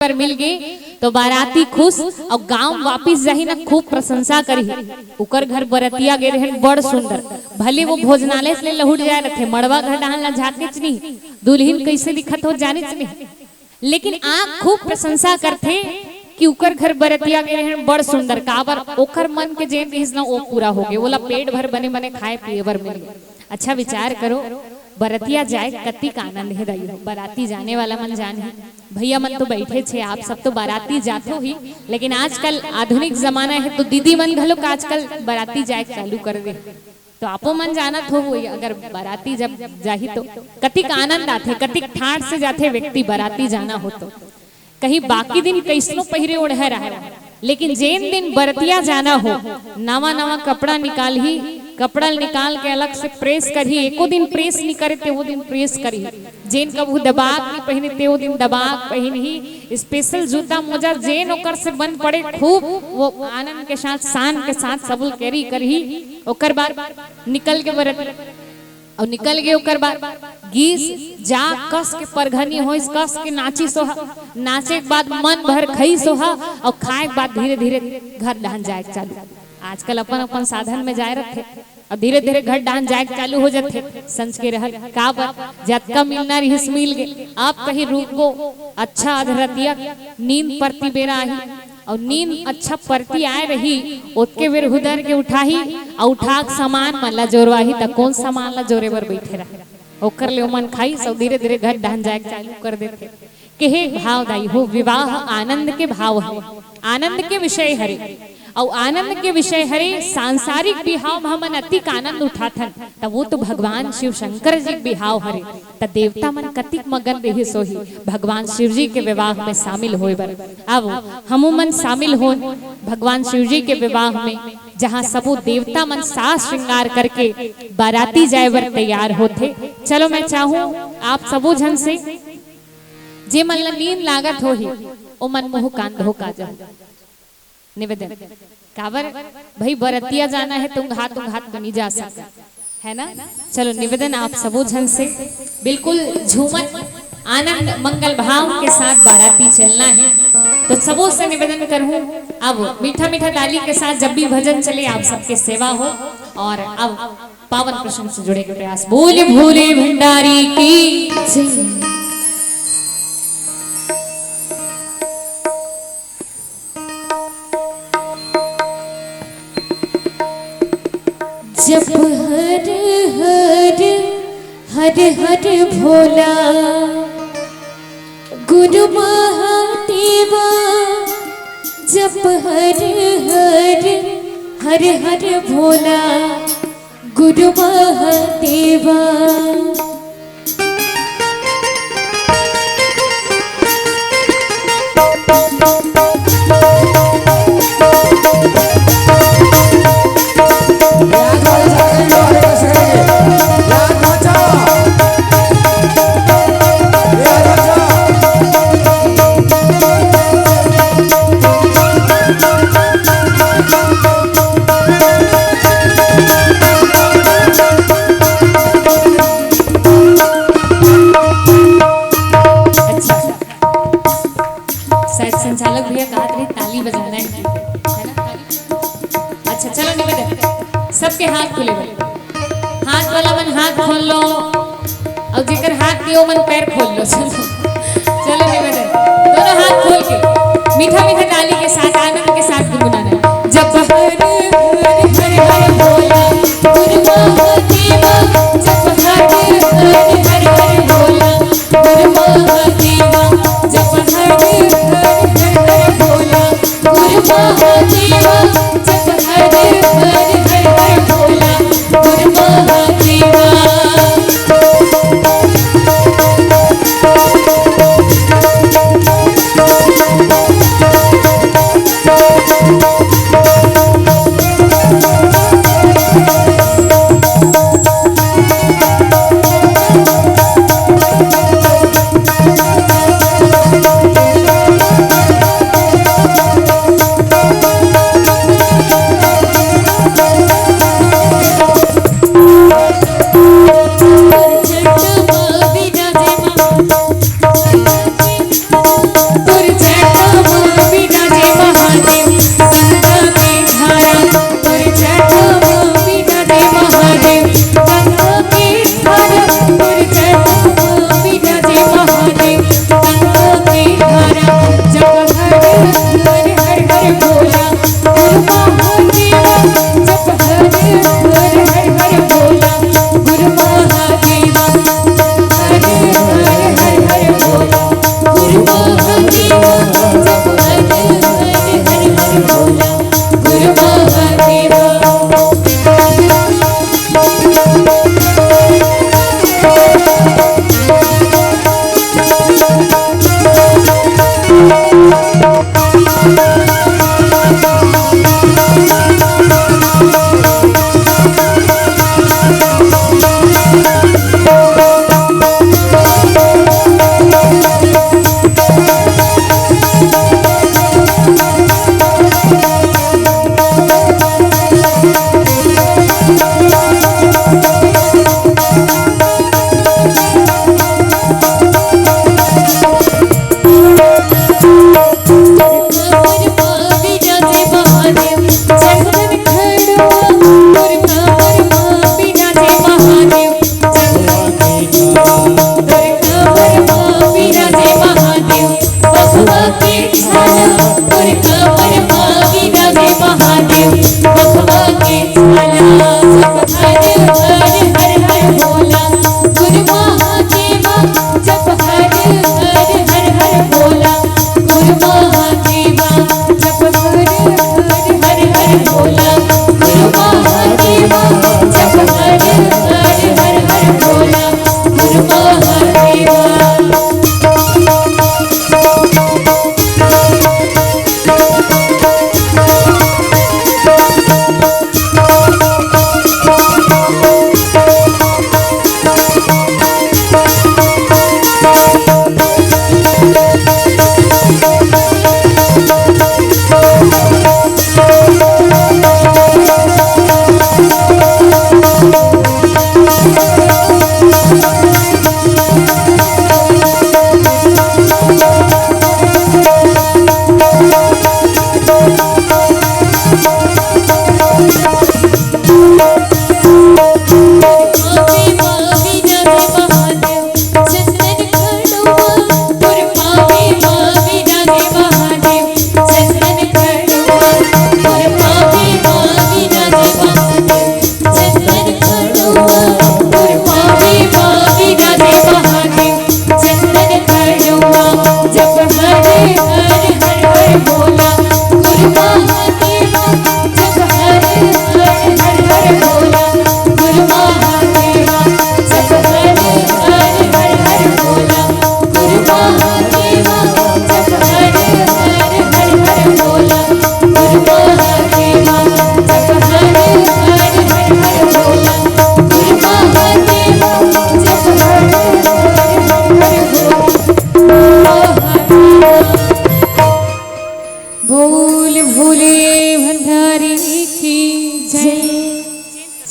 पर मिल गए तो बाराती खुश और गांव वापिस जाही ना खूब प्रशंसा करी। उकर घर बरतिया गे रहे बड़ सुंदर, भले वो भोजनालय से लहुट जाए रखे, मड़वा घर डाल ना झाके नहीं, दुल्हन कैसे दिखत हो जाने नहीं, लेकिन आँख खूब प्रशंसा करते कि उकर घर बरतिया गे रहे बड़ सुंदर। काबर ओकर मन के जेन रहिस ना वो पूरा हो गए, बोला पेट भर बने बने खाए पिए बर मिल गए। अच्छा विचार करो, बरतिया जाए कतिक आनंद है दाई, बाराती जाने वाला मन जान ही, भैया मन तो बैठे छे, आप सब तो बाराती जाते ही, लेकिन आजकल आधुनिक जमाना है तो दीदी मन घलोक आजकल बाराती जाए चालू कर दे, तो आपो मन जानत हो अगर बाराती जब जाही तो कतिक आनंद आथे, कतिक ठाठ से जाते व्यक्ति बाराती जाना हो तो। कहीं बाकी दिन कैसनो पहिरे ओढ़े रहे, लेकिन जेन दिन बरतिया जाना हो नवा नवा कपड़ा निकाल ही, कपड़ा निकाल के अलग से प्रेस करी, एको दिन प्रेस नहीं करे ते वो दिन प्रेस करी, जेन कबू दबाग नहीं पहने ते वो दिन दबाग पहन ही, स्पेशल जूता मोजा जेन ओकर से बंद पड़े खूब वो आनंद के साथ शान के साथ सबुल कैरी करही। ओकर बाद निकल के बरतिया और निकल गए, ओकर बाद गीस जा कस के परघनी हो, कस के नाची सोहा, नाचे के बाद मन भर खई सोहा और खाए के बाद धीरे धीरे घर डान जाए चालू। आजकल अपन अपन साधन में जाए रखे और धीरे धीरे घर डान जाए चालू हो जाते, संज के रहल का जतका मिलना रिहिस मिल गए। आप कहीं रुको अच्छा अधरतिया नींद परती बेरा आई और नींद अच्छा परती आए रही, ओतके बेर हुदर के उठाही और उठा सामान मन ला जोरवाही, त कौन सामान ला जोरे बर बैठे रहे ओकर ले मन खाई सब धीरे धीरे घर डान जाए चालू कर देते। के हे भाव दाई हो, विवाह आनंद के भाव है, आनंद के विषय हरे और आनंद के विषय हरे। सांसारिक बिहाव हमन अतिक आनंद उठाथन, तब वो तो भगवान शिव शंकर जी बिहाव हरे, त देवता मन कतिक मगन रही सोही भगवान शिव जी के विवाह में शामिल होए बर। अब हमू मन शामिल हो भगवान शिव जी के विवाह में, जहाँ सबो देवता मन साज श्रृंगार करके बाराती जाए बर तैयार होते। चलो मैं चाहूँ आप सबो जन से जे मन ला नींद लागत होही ओ मन मोह कान धो का जा निवेदन, काबर भाई बरतिया जाना है तुम हाथ तो नहीं जा सकता है ना। चलो निवेदन आप सबो जन से बिल्कुल झूमर आनंद मंगल भाव के साथ बाराती चलना है, तो सबों से निवेदन करूं अब मीठा मीठा ताली के साथ जब भी भजन चले आप सबके सेवा हो। और अब पावन प्रसंग से जुड़े के प्रयास, बोले भोले भंडारी की जय। जब हर हर हर हर भोला गुरु महादेवा, जब हर हर हर हर भोला गुरु महादेवा। संचालक भैया कहा थे ताली बजाना है ना। अच्छा चलो निवेदन सबके हाथ खुले बड़े, हाथ वाला मन हाथ खोल लो और जेकर हाथ दियो मन पैर खोल लो। चलो निवेदन दोनों हाथ खोल के मीठा मीठा ताली के साथ आनंद के साथ गुनगुनाना है। जब हर हर हर भोला गुरु महादेवा, जब हर हर हर हर भोला गुरु महादेवा, जब हर महादेवा, जब हर हर हर हर भोला गुरु महादेवा।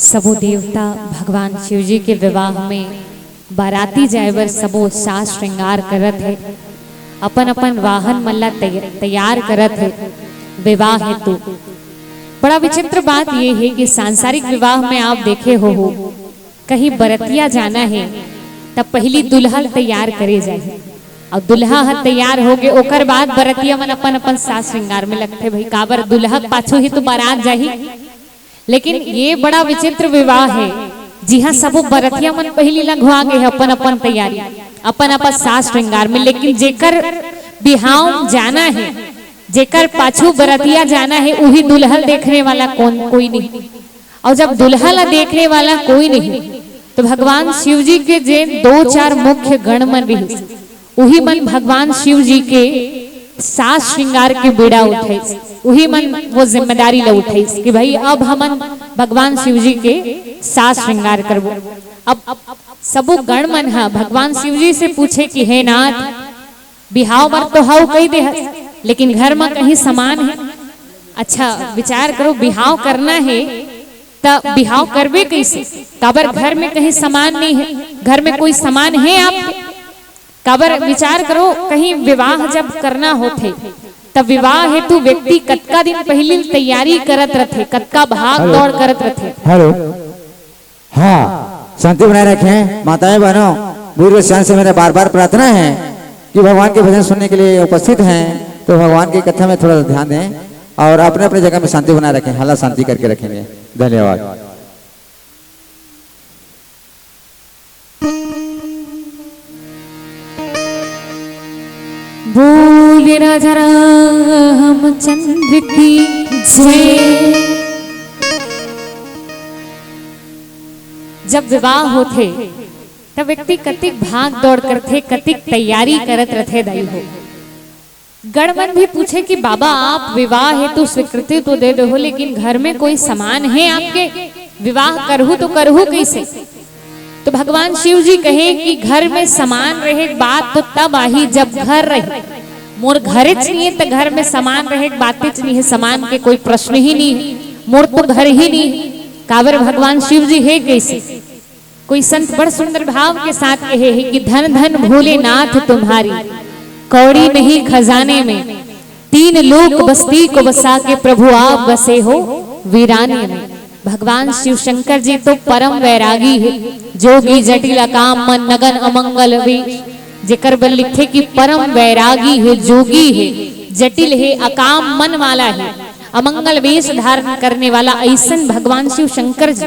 सबो देवता भगवान शिव जी के विवाह में बाराती जायवर सबो साज श्रृंगार करत है, अपन अपन वाहन मल्ला तैयार करत है विवाह हेतु। बड़ा विचित्र बात ये है कि सांसारिक विवाह में आप देखे हो कहीं बरतिया जाना है तब पहली दुल्हा तैयार करे जाए और दुल्हा तैयार हो गए ओकर बाद बरतिया मन अपन अपन साज श्रृंगार में लगते भाई काबर दुल्हा पाछो ही तो बारात जाही। लेकिन ये बड़ा विचित्र विवाह है जी हाँ, सब बरतिया मन पहली लगवा गए अपन अपन तैयारी अपन अपन साज श्रृंगार में, लेकिन जेकर बिहाव जाना है जेकर पाछू बरतिया जाना है वही दुल्हन देखने वाला कोई नहीं। और जब दुल्हन देखने वाला कोई नहीं तो भगवान शिव जी के जे दो चार मुख्य गण मन रही वही मन भगवान शिव जी के साज श्रृंगार के बेड़ा उठे, वही मन वो जिम्मेदारी ले उठे कि भाई अब हमन भगवान शिव जी के साज श्रृंगार करबो। अब सबो गण मन हा भगवान शिव जी से पूछे कि हे नाथ बिहाव बर तो हाउ कही दे लेकिन घर में कहीं सामान है, अच्छा विचार करो बिहाव करना है तब बिहाव करबे कैसे, काबर घर में कहीं सामान नहीं है, घर में कोई सामान है आप काबर विचार करो कहीं विवाह जब करना होते तब विवाह हेतु व्यक्ति कतका दिन पहले तैयारी करत रथे, कतका भाग दौड़ करत रथे। हेलो, हाँ शांति बनाए रखें माताएं बहनों, बुजुर्ग शान से मेरा बार बार प्रार्थना है कि भगवान के भजन सुनने के लिए उपस्थित हैं तो भगवान की कथा में थोड़ा ध्यान दें और अपने अपने जगह में शांति बनाए रखें, हल्ला शांति करके रखेंगे। धन्यवाद। बोल राजा रामचंद्र की जय। जब विवाह होते तब व्यक्ति कतिक भाग दौड़ करते, कतिक तैयारी करत रथे दाई हो। गणमन भी पूछे कि बाबा आप विवाह हेतु स्वीकृति तो दे दो, लेकिन घर में कोई समान है आपके, विवाह करहु तो करहु कैसे? तो भगवान शिव जी कहे कि घर में समान रहे बात तो तब आही जब घर रहे, मोर घरे चाहिए तो घर में समान रहे बातें नहीं है, समान के कोई प्रश्न ही नहीं है, मोर तो घर ही नहीं। काबर भगवान शिव जी है कैसे? कोई संत बड़ सुंदर भाव के साथ कहे है कि धन धन भोलेनाथ तुम्हारी, कौड़ी नहीं खजाने में, तीन लोक बस्ती को बसा के प्रभु आप बसे हो वीराने में। भगवान शिव शंकर जी तो परम वैरागी है, जोगी जटिल काम मन नगन अमंगल वेश, जेकर बल लिखे कि परम वैरागी है, जोगी है, जटिल है, अकाम मन वाला है, अमंगल वेश धारण करने वाला, ऐसन भगवान शिव शंकर जी।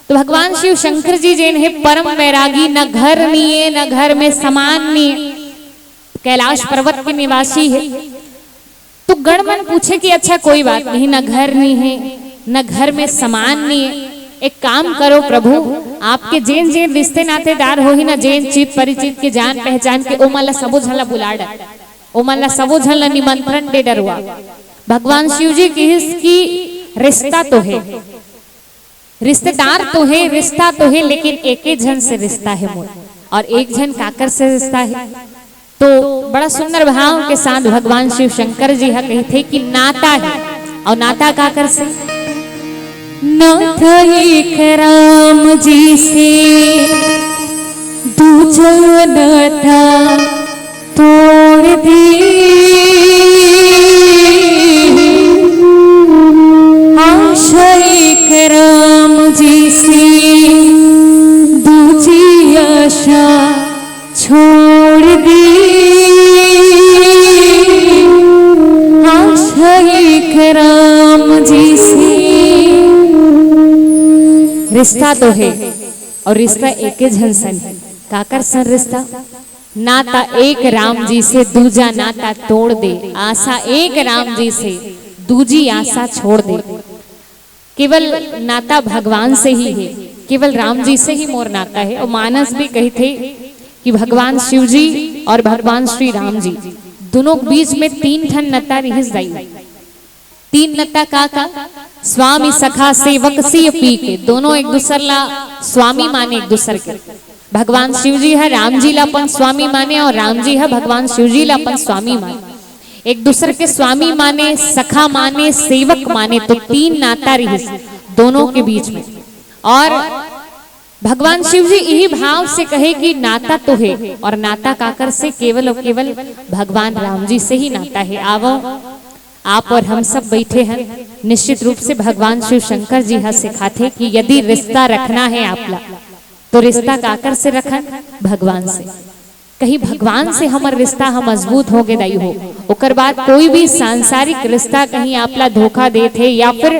तो भगवान शिव शंकर जी जैन है परम वैरागी, न घर नहीं है, न घर में समान नहीं है, कैलाश पर्वत के निवासी है। तो गणमन पूछे कि अच्छा कोई बात नहीं, न घर नहीं है, न घर में समान नहीं है, एक काम करो प्रभु, आपके जैन जैन रिश्ते नातेदार हो ही ना, जैन चित परिचित के जान पहचान के ओमला सबो झला बुला डर, ओमला सबो झला निमंत्रण दे डरवा। भगवान शिव जी की इसकी रिश्ता तो है, रिश्तेदार तो है, रिश्ता तो है, लेकिन एक ही जन से रिश्ता है मोर, और एक जन काकर से रिश्ता है। तो बड़ा सुंदर भाव के साथ भगवान शिव शंकर जी है कहते कि नाता है, और नाता काकर से? नाता एक राम जी से, दूजा नाता तोड़ दे, आशा एक राम जी से, दूजी आशा छोड़ दे, आशा एक राम जी से। रिश्ता तो है और रिश्ता एक जन सन है, काकर सन रिश्ता? नाता एक राम जी से, दूजा नाता तोड़ दे, आशा एक राम जी से, दूजी आशा छोड़ दे। केवल नाता भगवान से ही है, केवल राम जी से ही मोर नाता है। और मानस भी कही थे कि भगवान शिव जी और भगवान श्री राम जी दोनों बीच में तीन ठन नता रिहिस जाई। तीन नता का स्वामी सखा सेवक सी पी के, दोनों एक दूसर ला स्वामी माने एक दूसर के। भगवान शिव जी है राम जी ला अपन स्वामी माने, और राम जी है भगवान शिव जी ला अपन स्वामी माने, एक दूसरे के स्वामी माने, सखा माने, सेवक माने। तो तीन नाता रिहिस दोनों के बीच में। और भगवान शिव जी यही भाव से कहे कि नाता तो है, और नाता काकर से? केवल और केवल भगवान राम जी से ही नाता है। आवो आप और हम सब बैठे हैं, निश्चित रूप से भगवान शिव शंकर जी हा सिखाते कि यदि रिश्ता रखना है आपला, तो रिश्ता काकर से रखन? भगवान से। कहीं भगवान से हमार रिश्ता हम मजबूत हो गए दाई हो, ओकर बाद कोई भी सांसारिक रिश्ता कहीं आपला धोखा देते या फिर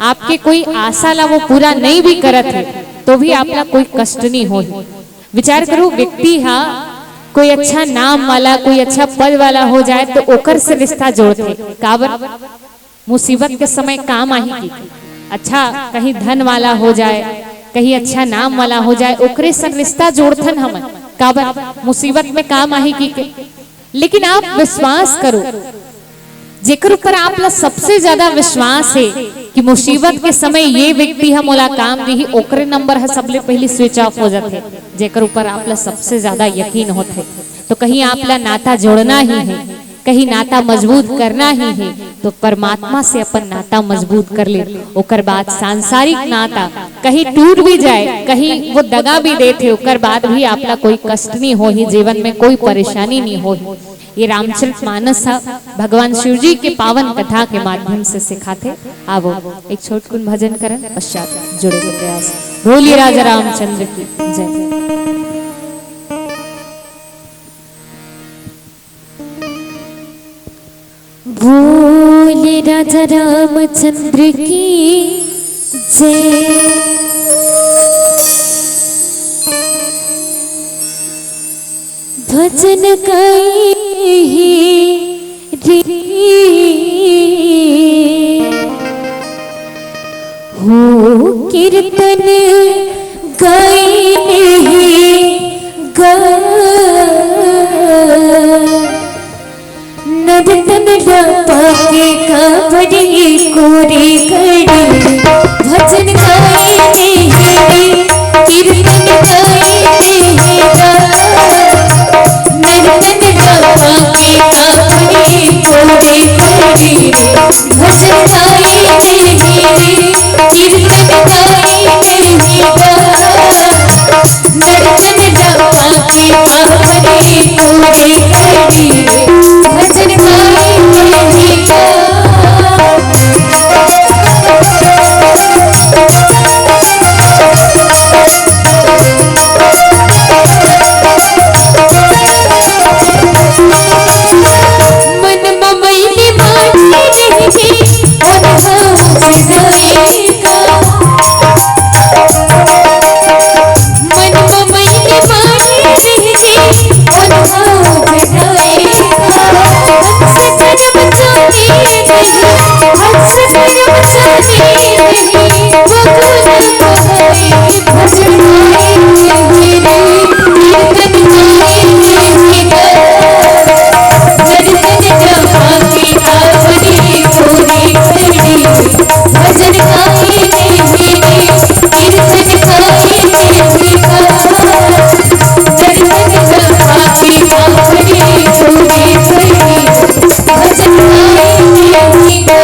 आपके कोई आशा ला वो पूरा नहीं भी करत है, तो भी आपला कोई कष्ट नहीं हो। विचार करो, व्यक्ति हा कोई अच्छा नाम वाला, कोई अच्छा पद वाला हो जाए तो ओकर से रिश्ता जोड़ते, काबर? मुसीबत के समय काम आही की। अच्छा कहीं धन वाला हो जाए, कहीं अच्छा नाम वाला हो जाए, ओकरे से रिश्ता जोड़थन हम, काबर? मुसीबत में काम आही की के। लेकिन आप विश्वास करो, जेकर ऊपर आपला सबसे ज्यादा विश्वास है कि मुसीबत के समय ये व्यक्ति हम मोला काम दी, ओकरे नंबर है सबले पहले स्विच ऑफ हो जाते। जेकर ऊपर आपला सबसे ज्यादा यकीन होते, तो कहीं आपला नाता जोड़ना ही है, कहीं नाता मजबूत करना ही है, तो परमात्मा से अपन नाता मजबूत कर ले। ओकर बाद सांसारिक नाता कहीं टूट भी जाए, कहीं वो दगा भी देते, ओकर बाद भी आपला कोई कष्ट नहीं हो, ही जीवन में कोई परेशानी नहीं हो। ये रामचरितमानस भगवान शिव जी के पावन कथा के माध्यम से सिखाते। आवो एक छोटकुन भजन करन, पश्चात जुड़े के प्रयास। बोलिए राजा रामचंद्र की जय। बोले राजा रामचंद्र की जय। भजन कई हो कीर्तन गई नद खबरी कोरे कड़ी भजन गाए रे कीर्तन गाए रे नर्तन गावा के खबरी कोरे कड़ी भजन गाए रे कीर्तन गाए रे नर्तन गावा के खबरी कोरे कड़ी भजन गाए मन ममैली माटी रही अनुभव से जाएगा मन ममैली माटी रही अनुभव से जाएगा हंस कर बचाने नहीं हंस कर बचाने नहीं भगवान बहाए भजन गाए मेरे कीर्तन गाए मेरे नर्तन गावा के खबरी कोरे कड़ी भजन गाए मेरे कीर्तन गाए मेरे नर्तन गावा के खबरी कोरे कड़ी भजन गाए मेरे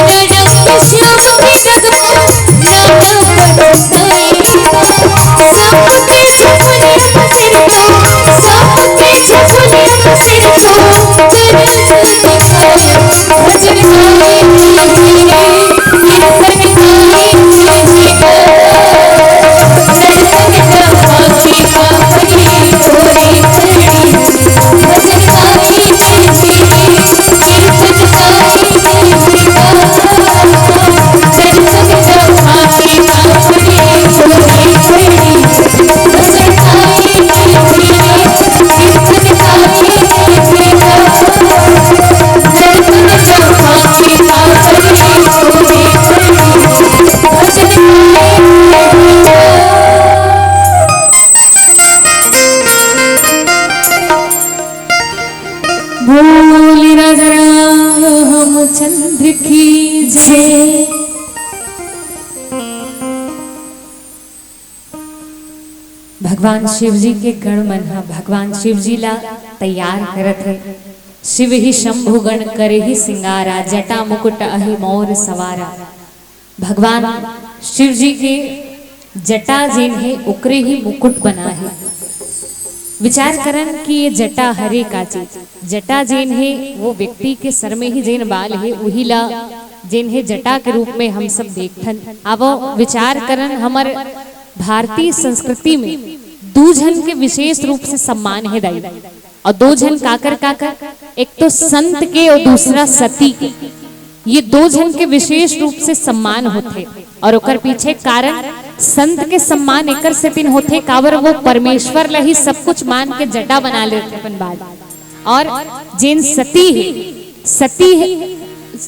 मेरा रंग श्याम जगमा राधा बरसाएगा मेरा रंग श्याम जगमा राधा बरसाएगा सबके सपने बसर को सबके सपने बसर को करन दिखाए भजन गाए मेरे कीर्तन गाए मेरे नर्तन गावा के खबरी कोरे कड़ी भजन गाए मेरे कीर्तन गाए मेरे नर्तन गावा के खबरी कोरे कड़ी भजन गाए मेरे कीर्तन गाए मेरे नर्तन गावा के खबरी कोरे कड़ी भजन गाए बोली राजा रामचंद्र की जय। भगवान शिव जी के गण मन भगवान शिव जी ला तैयार करत है। शिव ही शंभु गण करे ही सिंगारा जटा मुकुट अहि मोर सवारा। भगवान शिव जी के जटा जिन है उकरे ही मुकुट बना है। विचार करन कि ये जटा हरे का चीज जटा जिन है वो व्यक्ति के सर में ही जिन बाल है वही ला जिन है जटा के रूप में हम सब देखथन। अब विचार करन हमार भारतीय संस्कृति में दो जन के विशेष रूप से सम्मान है दाई और दो जन काकर काकर एक तो संत के और दूसरा सती के। ये दो जन के विशेष रूप से सम्मान होते और ओकर पीछे कारण संत के सम्मान एकर से तीन होते कावर वो परमेश्वर ला ही सब कुछ मान के जटा बना लेते अपन बात। और जिन सती है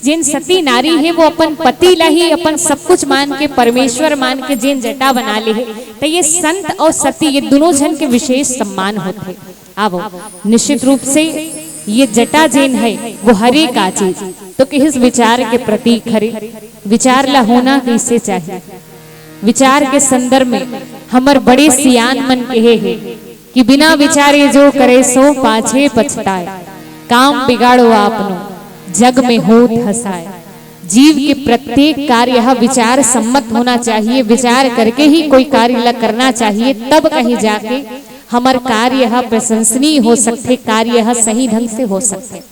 जिन सती नारी है वो अपन पति ला ही अपन सब कुछ मान के परमेश्वर मान के जिन जटा बना ले है। तो ये संत और सती ये दोनों जन के विशेष सम्मान होते। अब निश्चित रूप से ये जटा जिन है वो हरे का चीज तो किस विचार के प्रतीक हरे विचार ला होना कैसे चाहिए। विचार के संदर्भ में हमर बड़े सियान मन कहे है कि बिना विचारे जो करे सो पाछे पछताए। काम बिगाड़ो आपनो जग में होत हसाए। जीव के प्रत्येक कार्य यह विचार सम्मत होना चाहिए। विचार करके ही कोई कार्य करना चाहिए तब कहीं जाके हमार कार्य यह प्रशंसनीय हो सकते कार्य यह सही ढंग से हो सकते।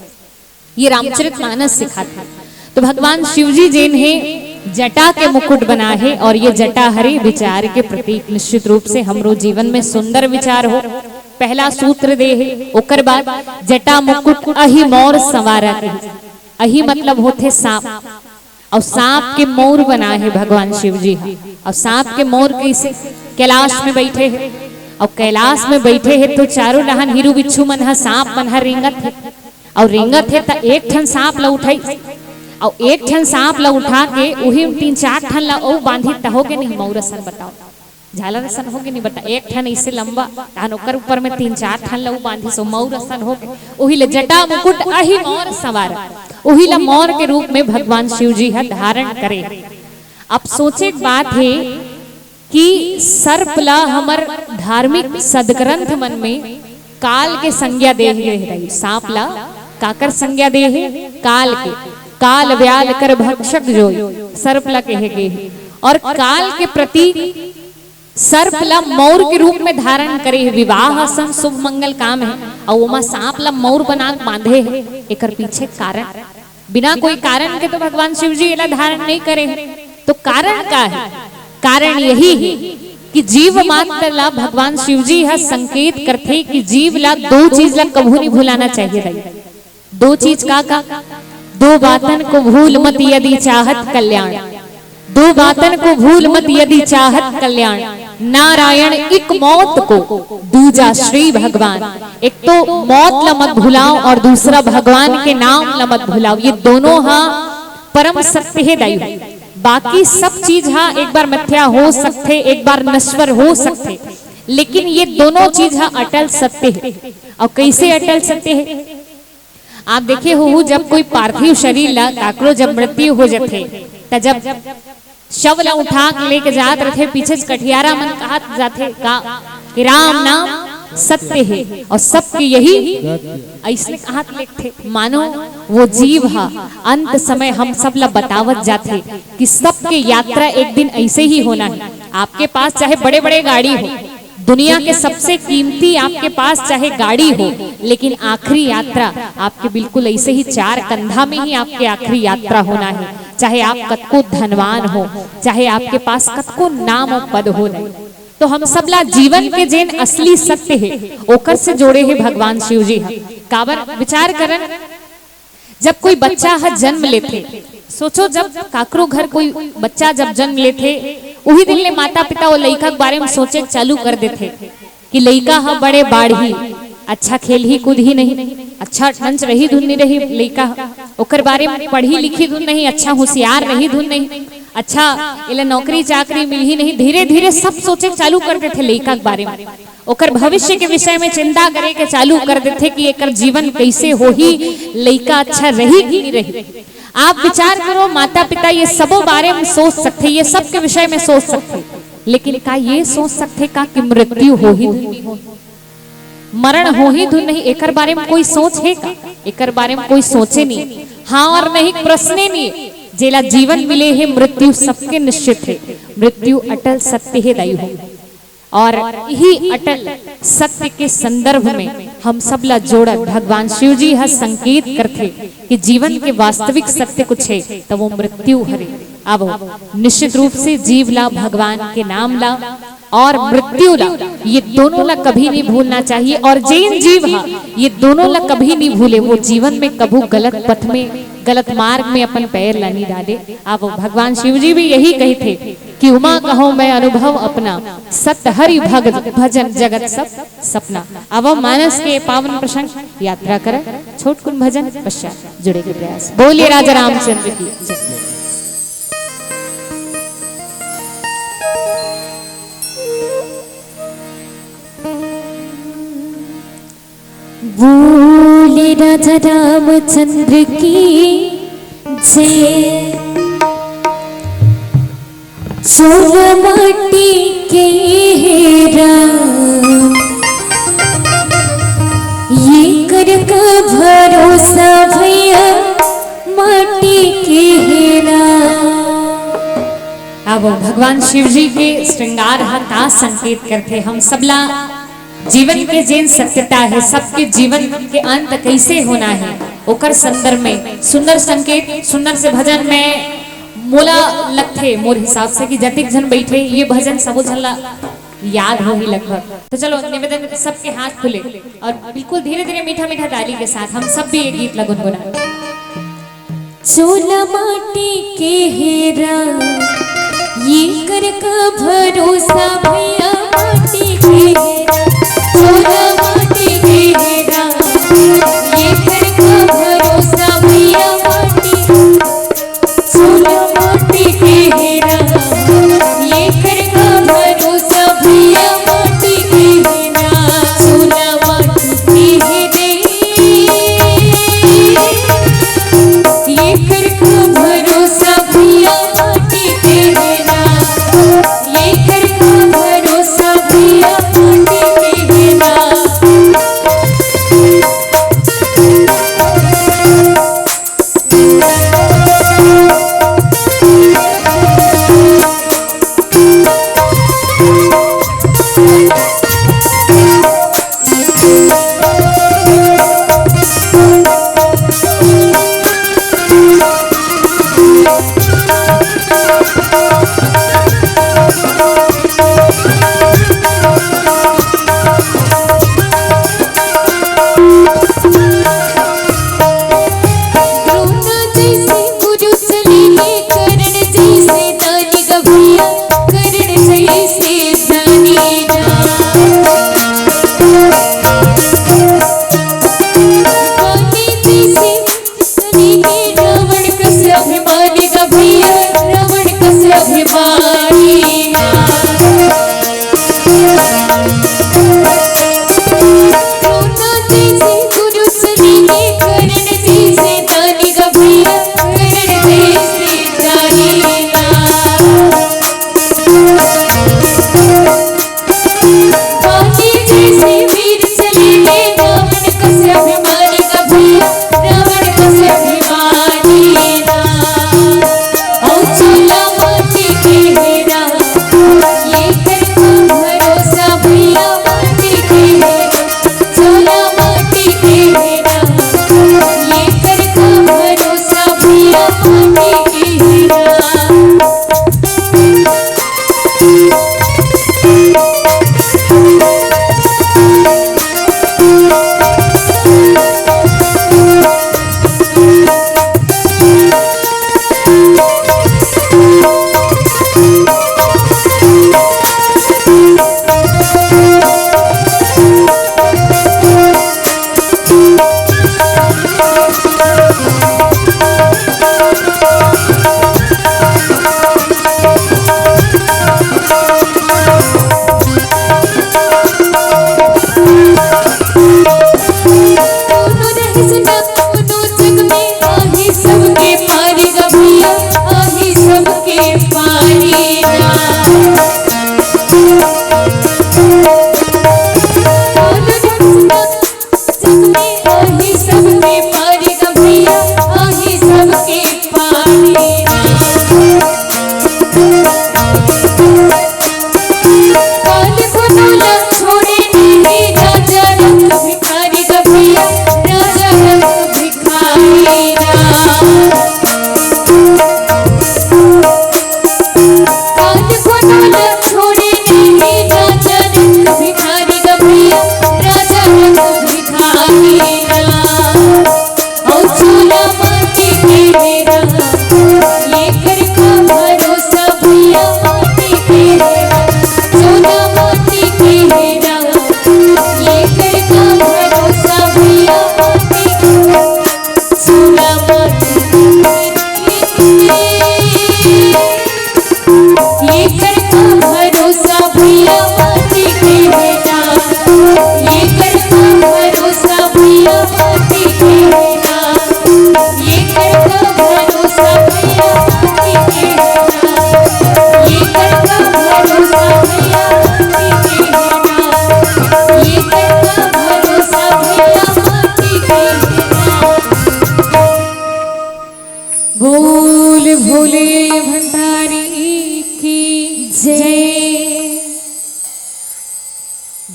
ये रामचरितमानस सिखाता। तो भगवान शिव जी जिन्हें जटा के मुकुट बना है और ये जटा हरि विचार के प्रतीक निश्चित रूप से हमरो जीवन में सुंदर विचार हो। पहला सूत्र दे है ओकर बाद जटा मुकुट अहि मोर संवारा के। अहि मतलब होते सांप और सांप के मोर बना है भगवान शिव जी। और सांप के मोर कैसे कैलाश में बैठे हैं और कैलाश में बैठे हैं तो चारों लहन हिरु बिच्छू मन हा सांप मन हा रेंगत है और रेंगत है तो एक ठन सांप ला उठाई और एक ठन सांप ला उठा के वही 3-4 ठन ला ओ बांधी तहोगे नहीं मौर असन बताओ झालर असन होगे नहीं बता एक ठन इससे लंबा तान ओकर ऊपर में 3-4 ठन ला ओ बांधी सो मौर असन होगे वही ले जटा मुकुट अहि मोर सवार वही ला मोर के रूप में भगवान शिव जी है धारण करे। अब सोचे बात है कि सर्प ला हमर धार्मिक सदग्रंथ मन में काल के संज्ञा दे रही सांप ला काकर संज्ञा दे है काल के काल व्याल कर भक्षक जो सर्प ला कहे गए और काल के प्रति सर्प ला मौर के रूप में धारण करे है। विवाह सन शुभ मंगल काम है और ओमा सांप ला मौर बना बांधे है एकर पीछे कारण बिना कोई कारण के तो भगवान शिव जी एला धारण नहीं करे है। तो कारण का है कारण यही है कि जीव मात्र ला भगवान शिव जी है संकेत करते कि जीव ला दो चीज ला कभू नहीं भुलाना चाहिए। दो चीज का दो बातन को भूल मत यदि चाहत कल्याण। दो बातन को भूल मत यदि चाहत कल्याण। नारायण एक मौत को दूजा श्री भगवान। एक तो मौत ला मत भुलाओ और दूसरा भगवान के नाम ला मत भुलाओ। ये दोनों हाँ परम सत्य है दैव। बाकी सब चीज हाँ एक बार मिथ्या हो सकते एक बार नश्वर हो सकते लेकिन ये दोनों चीज हाँ अटल सत्य है। और कैसे अटल सत्य है आप देखे हो जब कोई पार्थिव शरीर ला काकरो जब मृत्यु हो जाते त जब शव ला उठा के लेके जात रहे पीछे कठियारा मन कहा जाते का कि राम नाम सत्य है और सत्य यही ऐसने कहा लिखते मानो वो जीव हा अंत समय हम सब ला बतावत जाते कि सबके यात्रा एक दिन ऐसे ही होना है। आपके पास चाहे बड़े बड़े गाड़ी हो दुनिया के सबसे कीमती आपके पास चाहे गाड़ी हो लेकिन आखिरी यात्रा आपके बिल्कुल ऐसे ही 4 कंधा में ही आपके आखिरी यात्रा होना है। चाहे आप कतको धनवान हो चाहे आपके पास कतको नाम और पद हो नहीं। तो हम सबला जीवन के जेन असली सत्य है ओकर से जोड़े है भगवान शिव जी। काबर विचार करन जब कोई बच्चा है जन्म लेते सोचो जब काकरो घर कोई बच्चा जब जन्म लेते वही दिन ले माता पिता वो लइका के बारे में सोचे चालू कर देते कि लइका हा बड़े बाढ़ी अच्छा खेल ही कूद ही नहीं अच्छा टंच रही धुन नहीं रही लइका ओकर बारे में पढ़ी लिखी धुन नहीं अच्छा होशियार रही धुन नहीं अच्छा इला नौकरी चाकरी मिल ही नहीं। धीरे धीरे सब सोचे चालू कर देते लइका के बारे में ओकर भविष्य के विषय में चिंता करे के चालू कर देते कि एकर जीवन कैसे हो ही लइका अच्छा रही कि नहीं रही। आप विचार करो माता पिता ये सबों बारे में सोच सकते ये सब के विषय में सोच सकते लेकिन का ये सोच सकते का कि मृत्यु हो ही मरण हो ही धुन नहीं एकर बारे में कोई सोच है का एकर बारे में कोई सोचे नहीं। हाँ और नहीं प्रश्न नहीं जेला जीवन मिले है मृत्यु सबके निश्चित है। मृत्यु अटल सत्य है दाई हो और यही अटल सत्य के संदर्भ में हम सब ला जोड़त भगवान शिव जी हा संकेत करते कि जीवन के वास्तविक सत्य कुछ है तो वो मृत्यु हरे। अब निश्चित रूप से जीव ला भगवान के नाम ला और मृत्यु ला ये दोनों ला कभी नहीं भूलना चाहिए। और जैन जीव हा ये दोनों ला कभी नहीं भूले वो जीवन में कभू गलत पथ में गलत मार्ग में अपन पैर ला नहीं डाले। अब भगवान शिव जी भी यही कही थे कि उमा कहो मैं अनुभव अपना सत्य हरि भगत भजन जगत सब सपना। अब मानस के पावन प्रसंग यात्रा कर छोट कुन भजन पश्चात जुड़े के प्रयास। बोलिए राजा रामचंद्र की जय। बोले राजा रामचंद्र की जय। चोर माटी के राम ये कर का भरोसा भैया माटी के राम। अब भगवान शिव जी के श्रृंगार का संकेत करते हम सबला जीवन के जेन सत्यता है सबके जीवन के अंत कैसे होना है ओकर संदर्भ में सुंदर संकेत सुंदर से भजन में मोला लगथे मोर हिसाब से कि जतिक जन बैठे ये भजन सब झला याद हो ही लगभग। तो चलो निवेदन सबके हाथ खुले और बिल्कुल धीरे धीरे मीठा मीठा ताली के साथ हम सब भी एक गीत गुनगुना। चोला माटी के हेरा ये कर का भरोसा भैया माटी के हेरा, चोला माटी के हेरा ये कर का भरोसा भैया माटी, चोला माटी के हेरा ये कर का भरोसा भैया माटी के हेरा, चोला माटी के हेरे ये कर का भरोसा भैया माटी के हेरा, ये कर का भरोसा भैया माटी के हेरा।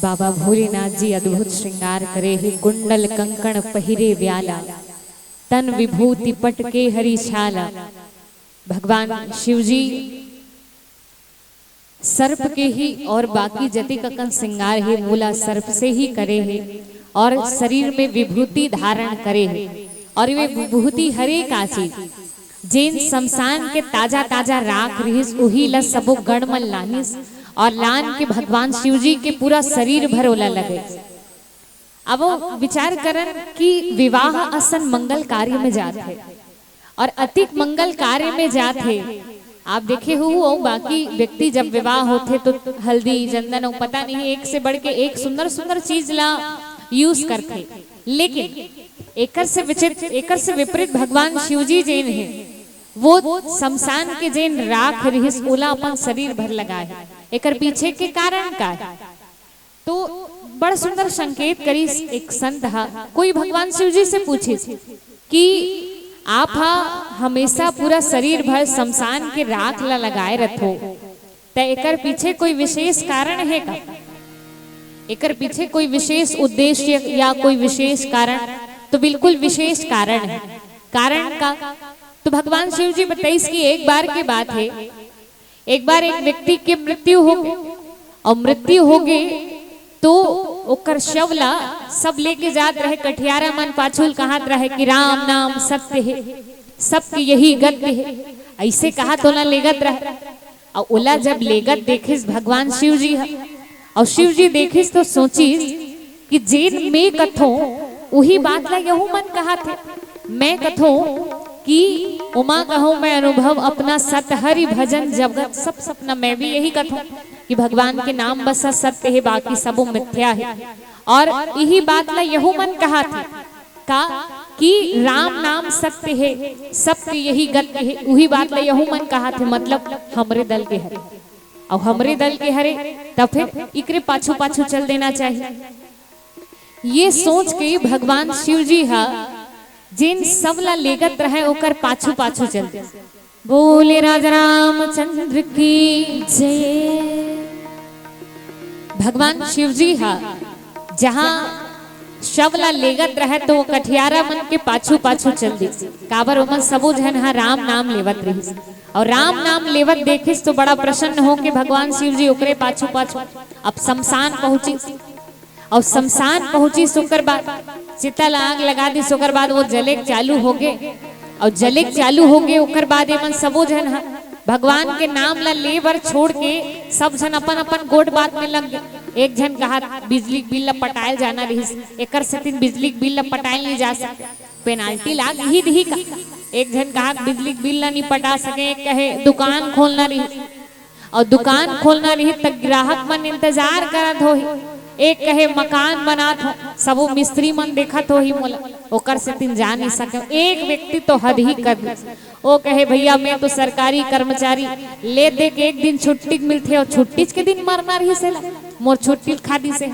बाबा भोलेनाथ जी अद्भुत श्रृंगार करे ही कुंडल कंकण पहिरे व्याला तन विभूति पट के हरी छाला। भगवान शिव जी सर्प के ही और बाकी जति ककन श्रृंगार है मूला सर्प से ही करे है और शरीर में विभूति धारण करे है और वे विभूति हरे काची जिन शमशान के ताजा ताजा राख रहिस उही ला सबो गणमल लानिस और लान के भगवान शिव जी के पूरा शरीर भर ओला लगे। अब वो विचार करन कि विवाह असन मंगल कार्य में जाते और अतिक मंगल कार्य में जाते। आप देखे हो बाकी व्यक्ति जब विवाह होते तो हल्दी चंदन और पता नहीं एक से बढ़ के एक सुंदर सुंदर चीज ला यूज करते, लेकिन एकर से विपरीत भगवान शिव जी जैन है वो शमशान के जैन राख रहिस ओला अपन शरीर भर लगाए। एकर पीछे के कारण का तो बड़ा सुंदर संकेत करी। एक संत हा कोई भगवान शिव जी से पूछे कि आप हमेशा पूरा शरीर भर शमशान के राख ला लगाए रखो तो एकर पीछे कोई विशेष कारण है का? एकर पीछे कोई विशेष उद्देश्य या कोई विशेष कारण? तो बिल्कुल विशेष कारण है। कारण का तो भगवान शिव जी बताइस कि एक बार की बात है, एक बार एक व्यक्ति की मृत्यु हो गई और मृत्यु हो गई तो ओकर शवला सब लेके जात रहे कठियारा मन पाछुल कहत रहे कि राम नाम सत्य है, सबकी यही गद्य है, ऐसे कहा तो ना लेगत रहे। और ओला जब लेगत देखिस भगवान शिव जी और शिव जी देखिस तो सोचिस कि जेन में कथो वही बात ला यहू मन कहा थे। मैं कथो कि उमा कहो मैं अनुभव अपना सत हरि भजन जगत सब सपना। मैं भी यही कथूं कि भगवान के नाम बस सत्य है बाकी सबो मिथ्या है और यही बात ला यहू मन कहा था का कि राम नाम सत्य है सबके यही गत्य है, वही बात ला यहू मन कहा थे। मतलब हमरे दल के हरे और हमरे दल के हरे तब फिर इकरे पाछू पाछू चल देना चाहिए। ये सोच के भगवान शिव जी हा जिन सबला लेगत रहे ओकर पाछू पाछू चलते। बोले राजा रामचंद्र की जय। भगवान शिव जी हा जहाँ शवला लेगत रहे तो वो कठियारा मन के पाछू पाछू चल दी। काबर उमन सबो जन हा राम नाम लेवत रही और राम नाम लेवत देखिस तो बड़ा प्रसन्न हो के भगवान शिव जी ओकरे पाछू पाछू अब शमशान पहुंची और शमशान पहुंची सुकर बाद चिता आग लगा दी। सुकर बाद वो जलेक चालू हो गए और जलेक चालू हो गए ओकर बाद एमन सबो जन भगवान के नाम ला लेबर छोड़ के सब जन अपन अपन गोट बात में लग गए। एक जन कहा बिजली बिल ला पटायल जाना रही एकर से तीन बिजली बिल ला पटायल नहीं जा सकते पेनाल्टी लाग ही दी का। एक जन कहा बिजली बिल ला नहीं पटा सके, कहे दुकान खोलना रही और दुकान खोलना रही तक ग्राहक मन इंतजार करत हो। एक कहे मकान बनात हो सबो मिस्त्री मन देखत हो ही मोला ओकर से तीन जा नहीं सके। एक व्यक्ति तो हद ही कर वो कहे भैया मैं तो सरकारी कर्मचारी ले दे के एक दिन छुट्टी मिलती है और छुट्टी के दिन मरना रही से मोर छुट्टी खादी से।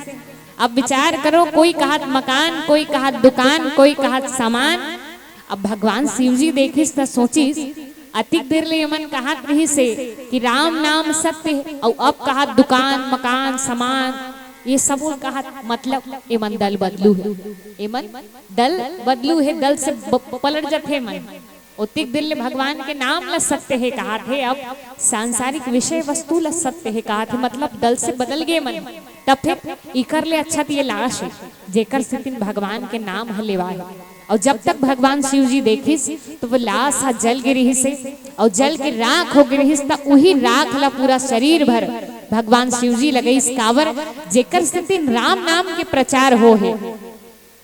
अब विचार करो कोई कहा मकान कोई कहा दुकान कोई कहा सामान। अब भगवान शिव जी देखिस तो सोचिस अतिक देर ले मन कहा रही से कि राम नाम सत्य है और अब कहा दुकान मकान सामान ये सब कहा मतलब एमन दल बदलू है, एमन दल बदलू है, दल से पलट जाते मन। उतिक दिल ले भगवान के नाम ला सत्य है कहा थे अब सांसारिक विषय वस्तु ला सत्य है कहा थे मतलब दल से बदल गए मन। तब फिर इकर ले अच्छा ये लाश है जेकर से तीन भगवान के नाम हलेवा है। और जब तक भगवान शिव जी देखिस तो वो लाश जल गिरी से और जल के राख हो गिरी वही राख ला पूरा शरीर भर भगवान शिव जी लगे इस कावर जेकर से तीन राम नाम के प्रचार हो है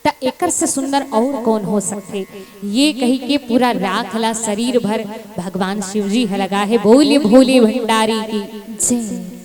त एकर से सुंदर और कौन हो सकते। ये कही के पूरा राख ला शरीर भर भगवान शिव जी लगा है। बोले भोले भंडारी की जय।